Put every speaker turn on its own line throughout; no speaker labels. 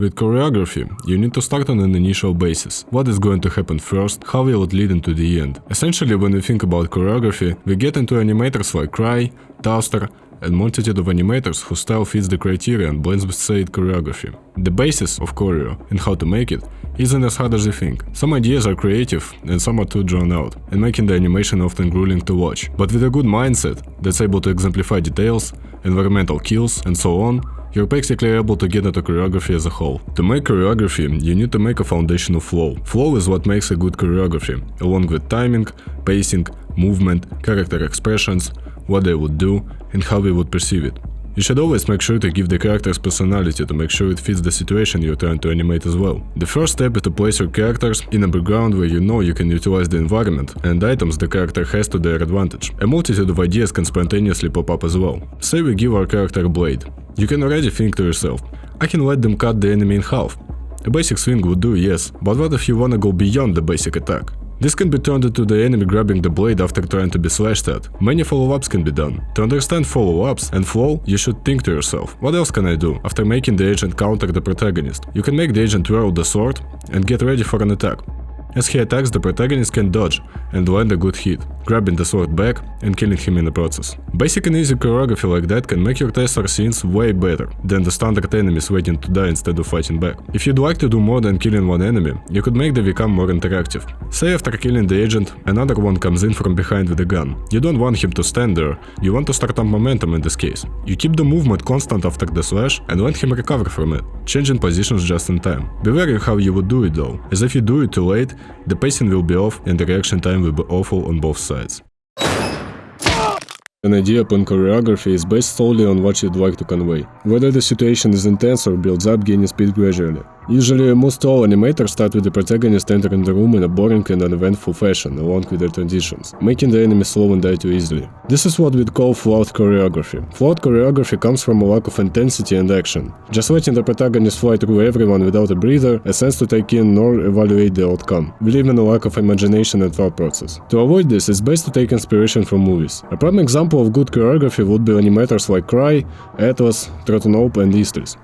With choreography, you need to start on an initial basis. What is going to happen first, how will it lead into the end. Essentially, when we think about choreography, we get into animators like Cry, Toaster, and multitude of animators whose style fits the criteria and blends with said choreography. The basis of choreo and how to make it isn't as hard as you think. Some ideas are creative and some are too drawn out, and making the animation often grueling to watch. But with a good mindset that's able to exemplify details, environmental kills, and so on, you're basically able to get into choreography as a whole. To make choreography, you need to make a foundation of flow. Flow is what makes a good choreography, along with timing, pacing, movement, character expressions, what they would do, and how we would perceive it. You should always make sure to give the character's personality to make sure it fits the situation you're trying to animate as well. The first step is to place your characters in a background where you know you can utilize the environment and items the character has to their advantage. A multitude of ideas can spontaneously pop up as well. Say we give our character a blade. You can already think to yourself, I can let them cut the enemy in half. A basic swing would do, yes, but what if you wanna go beyond the basic attack? This can be turned into the enemy grabbing the blade after trying to be slashed at. Many follow-ups can be done. To understand follow-ups and flow, you should think to yourself, what else can I do after making the agent counter the protagonist? You can make the agent twirl the sword and get ready for an attack. As he attacks, the protagonist can dodge and land a good hit, grabbing the sword back and killing him in the process. Basic and easy choreography like that can make your test scenes way better than the standard enemies waiting to die instead of fighting back. If you'd like to do more than killing one enemy, you could make the VCAM more interactive. Say after killing the agent, another one comes in from behind with a gun. You don't want him to stand there, you want to start up momentum in this case. You keep the movement constant after the slash and let him recover from it, changing positions just in time. Be wary how you would do it though, as if you do it too late, the pacing will be off and the reaction time will be awful on both sides. An idea upon choreography is based solely on what you'd like to convey. Whether the situation is intense or builds up, gaining speed gradually. Usually, most all animators start with the protagonist entering the room in a boring and uneventful fashion, along with their transitions, making the enemy slow and die too easily. This is what we'd call flawed choreography. Flawed choreography comes from a lack of intensity and action. Just letting the protagonist fly through everyone without a breather, a sense to take in nor evaluate the outcome. We live in a lack of imagination and thought process. To avoid this, it's best to take inspiration from movies. A prime example of good choreography would be animators like Cry, Atlas, Trotonope, and Istris.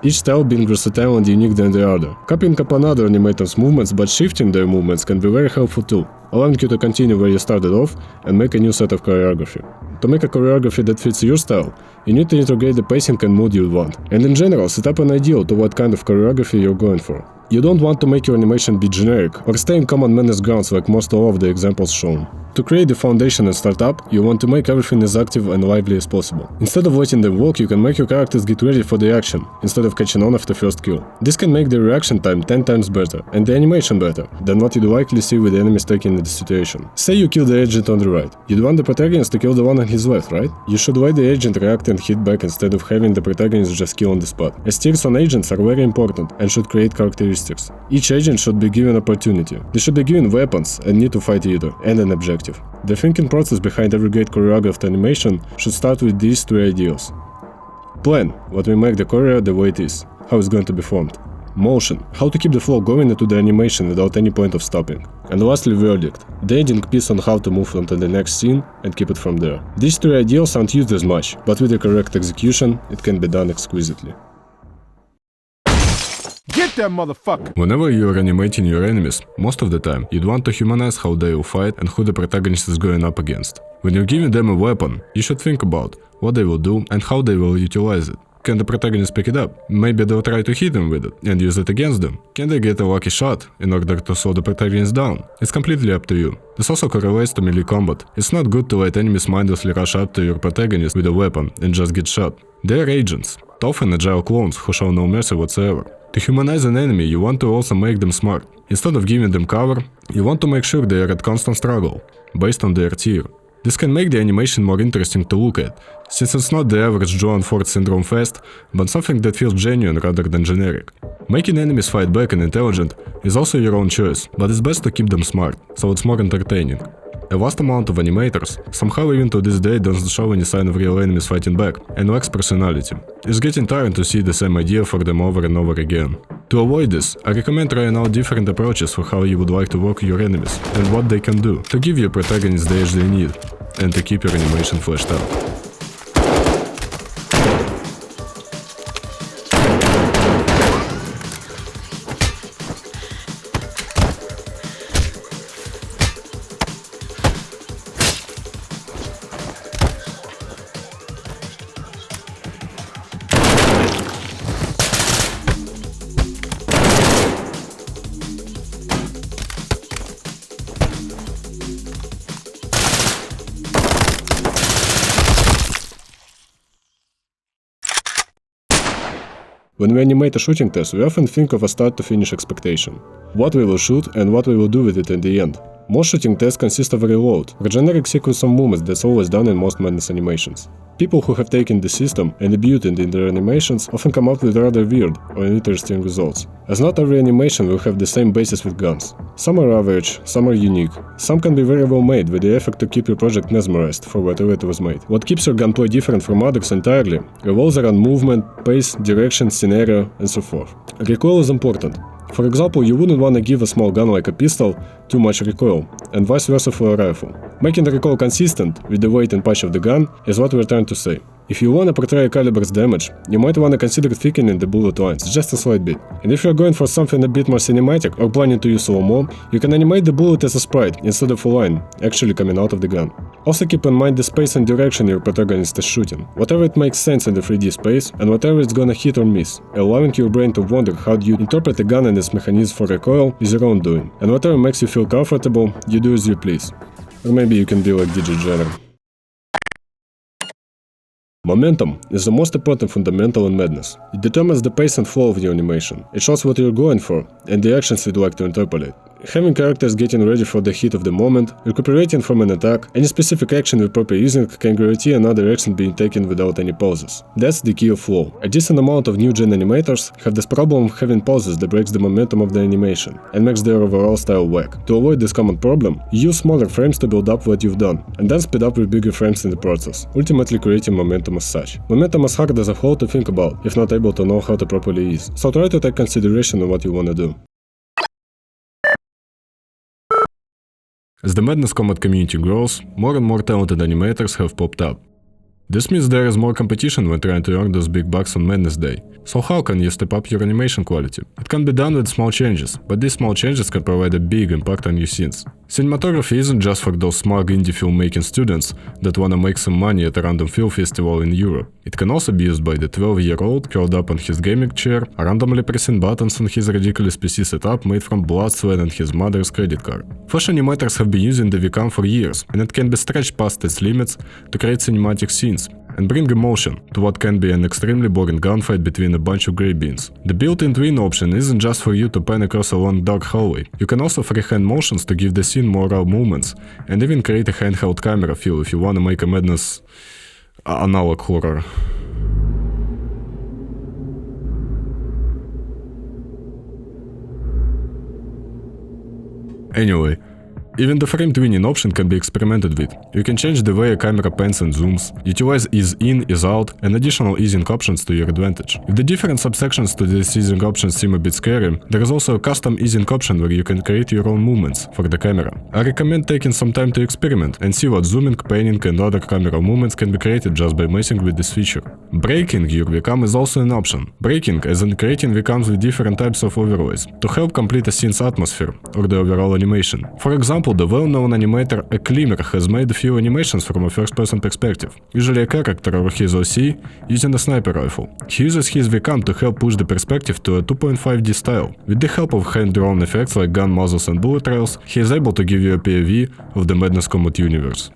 Each style being versatile and unique than the other. Copying upon other animators' movements but shifting their movements can be very helpful too, allowing you to continue where you started off and make a new set of choreography. To make a choreography that fits your style, you need to integrate the pacing and mood you want, and in general set up an ideal to what kind of choreography you're going for. You don't want to make your animation be generic or stay in common menace grounds like most all of the examples shown. To create the foundation and start up, you want to make everything as active and lively as possible. Instead of letting them walk, you can make your characters get ready for the action, instead of catching on after first kill. This can make the reaction time 10 times better, and the animation better, than what you'd likely see with the enemies taking in the situation. Say you kill the agent on the right. You'd want the protagonist to kill the one on his left, right? You should let the agent react and hit back instead of having the protagonist just kill on the spot. As tiers on agents are very important and should create characteristics. Each agent should be given opportunity. They should be given weapons and need to fight either, and an objective. The thinking process behind every great choreographed animation should start with these three ideals. Plan, what will make the choreo the way it is, how it's going to be formed. Motion, how to keep the flow going into the animation without any point of stopping. And lastly, verdict, the ending piece on how to move on to the next scene and keep it from there. These three ideals aren't used as much, but with the correct execution, it can be done exquisitely.
Get that motherfucker!
Whenever you are animating your enemies, most of the time, you'd want to humanize how they will fight and who the protagonist is going up against. When you're giving them a weapon, you should think about what they will do and how they will utilize it. Can the protagonist pick it up? Maybe they'll try to hit them with it and use it against them. Can they get a lucky shot in order to slow the protagonist down? It's completely up to you. This also correlates to melee combat. It's not good to let enemies mindlessly rush up to your protagonist with a weapon and just get shot. They are agents, tough and agile clones who show no mercy whatsoever. To humanize an enemy, you want to also make them smart. Instead of giving them cover, you want to make sure they are at constant struggle, based on their tier. This can make the animation more interesting to look at, since it's not the average Joan Ford syndrome fest, but something that feels genuine rather than generic. Making enemies fight back and intelligent is also your own choice, but it's best to keep them smart, so it's more entertaining. A vast amount of animators, somehow even to this day, doesn't show any sign of real enemies fighting back, and lacks personality. It's getting tiring to see the same idea for them over and over again. To avoid this, I recommend trying out different approaches for how you would like to work your enemies, and what they can do, to give your protagonists the edge they need, and to keep your animation fleshed out. When we animate a shooting test, we often think of a start-to-finish expectation. What we will shoot and what we will do with it in the end. Most shooting tests consist of a reload, or generic sequence of movements that's always done in most madness animations. People who have taken the system and imbued it in their animations often come up with rather weird or interesting results, as not every animation will have the same basis with guns. Some are average, some are unique, some can be very well made with the effect to keep your project mesmerized for whatever it was made. What keeps your gunplay different from others entirely revolves around movement, pace, direction, scenario, and so forth. Recoil is important. For example, you wouldn't want to give a small gun like a pistol too much recoil, and vice versa for a rifle. Making the recoil consistent with the weight and punch of the gun is what we're trying to say. If you want to portray a caliber's damage, you might want to consider thickening the bullet lines just a slight bit. And if you're going for something a bit more cinematic or planning to use slow-mo, you can animate the bullet as a sprite instead of a line actually coming out of the gun. Also keep in mind the space and direction your protagonist is shooting, whatever it makes sense in the 3D space and whatever it's gonna hit or miss, allowing your brain to wonder how you interpret the gun and its mechanism for recoil is your own doing, and whatever makes you feel comfortable, you do as you please. Or maybe you can be like WeeWDiedrich. Momentum is the most important fundamental in madness. It determines the pace and flow of your animation. It shows what you're going for and the actions you'd like to interpolate. Having characters getting ready for the heat of the moment, recuperating from an attack, any specific action with proper easing can guarantee another action being taken without any pauses. That's the key of flow. A decent amount of new-gen animators have this problem of having pauses that breaks the momentum of the animation and makes their overall style whack. To avoid this common problem, use smaller frames to build up what you've done, and then speed up with bigger frames in the process, ultimately creating momentum as such. Momentum is hard as a whole to think about, if not able to know how to properly ease, so try to take consideration of what you wanna do. As the Madness Combat community grows, more and more talented animators have popped up. This means there is more competition when trying to earn those big bucks on Madness Day. So how can you step up your animation quality? It can be done with small changes, but these small changes can provide a big impact on your scenes. Cinematography isn't just for those smug indie filmmaking students that wanna make some money at a random film festival in Europe. It can also be used by the 12-year-old curled up on his gaming chair, randomly pressing buttons on his ridiculous PC setup made from blood, sweat and his mother's credit card. Flash animators have been using the VCAM for years, and it can be stretched past its limits to create cinematic scenes and bring emotion to what can be an extremely boring gunfight between a bunch of grey beans. The built-in twin option isn't just for you to pan across a long dark hallway. You can also freehand motions to give the scene more raw movements, and even create a handheld camera feel if you want to make a Madness analog horror. Anyway, even the frame twinning option can be experimented with. You can change the way a camera pans and zooms, utilize ease in, ease out, and additional easing options to your advantage. If the different subsections to these easing options seem a bit scary, there is also a custom easing option where you can create your own movements for the camera. I recommend taking some time to experiment and see what zooming, panning, and other camera movements can be created just by messing with this feature. Breaking your VCAM is also an option. Breaking as in creating VCAMs with different types of overlays to help complete a scene's atmosphere or the overall animation. For example, the well-known animator Eklimer has made a few animations from a first-person perspective, usually a character or his OC using a sniper rifle. He uses his VCAM to help push the perspective to a 2.5D style. With the help of hand-drawn effects like gun muzzles and bullet trails, he is able to give you a POV of the Madness Combat universe.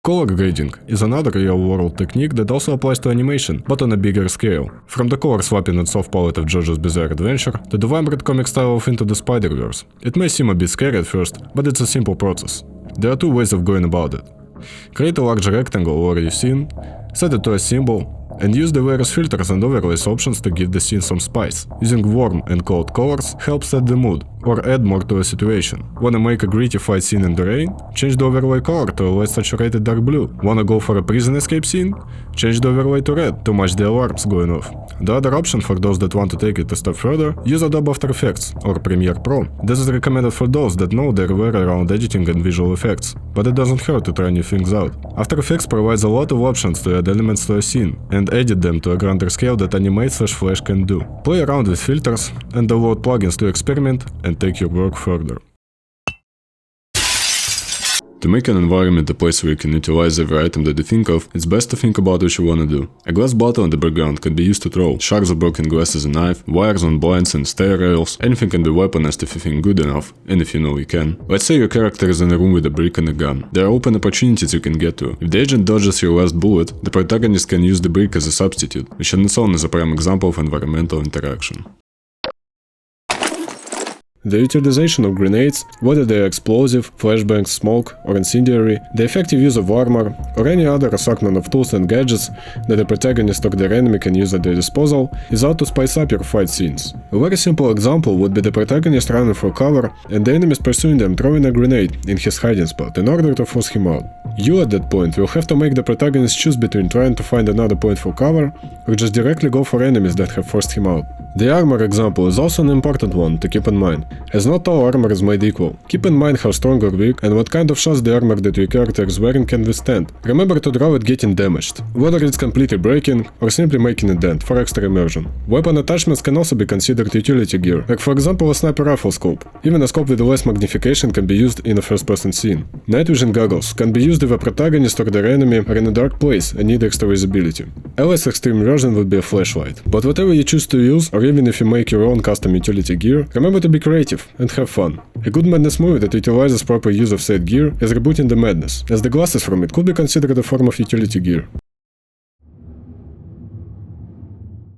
Color grading is another real-world technique that also applies to animation, but on a bigger scale. From the color swapping and soft palette of JoJo's Bizarre Adventure to the vibrant comic style of Into the Spider-Verse. It may seem a bit scary at first, but it's a simple process. There are two ways of going about it. Create a large rectangle over your scene, set it to a symbol, and use the various filters and overlays options to give the scene some spice. Using warm and cold colors helps set the mood, or add more to a situation. Wanna make a gritty fight scene in the rain? Change the overlay color to a less saturated dark blue. Wanna go for a prison escape scene? Change the overlay to red to match the alarms going off. The other option for those that want to take it a step further, use Adobe After Effects or Premiere Pro. This is recommended for those that know their way around editing and visual effects, but it doesn't hurt to try new things out. After Effects provides a lot of options to add elements to a scene and edit them to a grander scale that Animate/Flash can do. Play around with filters and download plugins to experiment and take your work further. To make an environment a place where you can utilize every item that you think of, it's best to think about what you wanna do. A glass bottle in the background can be used to throw. Shards of broken glass is a knife, wires on blinds and stair rails, anything can be weaponized if you think good enough, and if you know you can. Let's say your character is in a room with a brick and a gun. There are open opportunities you can get to. If the agent dodges your last bullet, the protagonist can use the brick as a substitute, which on its own is a prime example of environmental interaction. The utilization of grenades, whether they are explosive, flashbangs, smoke, or incendiary, the effective use of armor, or any other assortment of tools and gadgets that the protagonist or their enemy can use at their disposal, is out to spice up your fight scenes. A very simple example would be the protagonist running for cover and the enemies pursuing them throwing a grenade in his hiding spot in order to force him out. You at that point will have to make the protagonist choose between trying to find another point for cover or just directly go for enemies that have forced him out. The armor example is also an important one to keep in mind, as not all armor is made equal. Keep in mind how strong or weak and what kind of shots the armor that your character is wearing can withstand. Remember to draw it getting damaged, whether it's completely breaking or simply making a dent for extra immersion. Weapon attachments can also be considered utility gear, like for example a sniper rifle scope. Even a scope with less magnification can be used in a first-person scene. Night vision goggles can be used if a protagonist or their enemy are in a dark place and need extra visibility. A less extreme version would be a flashlight. But whatever you choose to use, or even if you make your own custom utility gear, remember to be creative and have fun. A good madness movie that utilizes proper use of said gear is Rebooting the Madness, as the glasses from it could be considered a form of utility gear.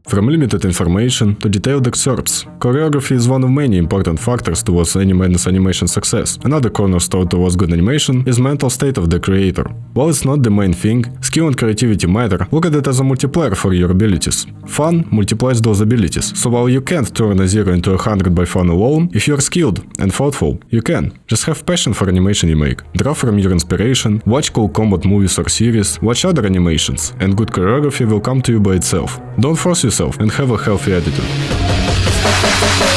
From limited information to detailed excerpts, choreography is one of many important factors towards any madness animation success. Another cornerstone towards good animation is mental state of the creator. While it's not the main thing, skill and creativity matter, look at it as a multiplier for your abilities. Fun multiplies those abilities, so while you can't turn a 0 into 100 by fun alone, if you're skilled and thoughtful, you can. Just have passion for animation you make. Draw from your inspiration, watch cool combat movies or series, watch other animations, and good choreography will come to you by itself. Don't force yourself and have a healthy attitude.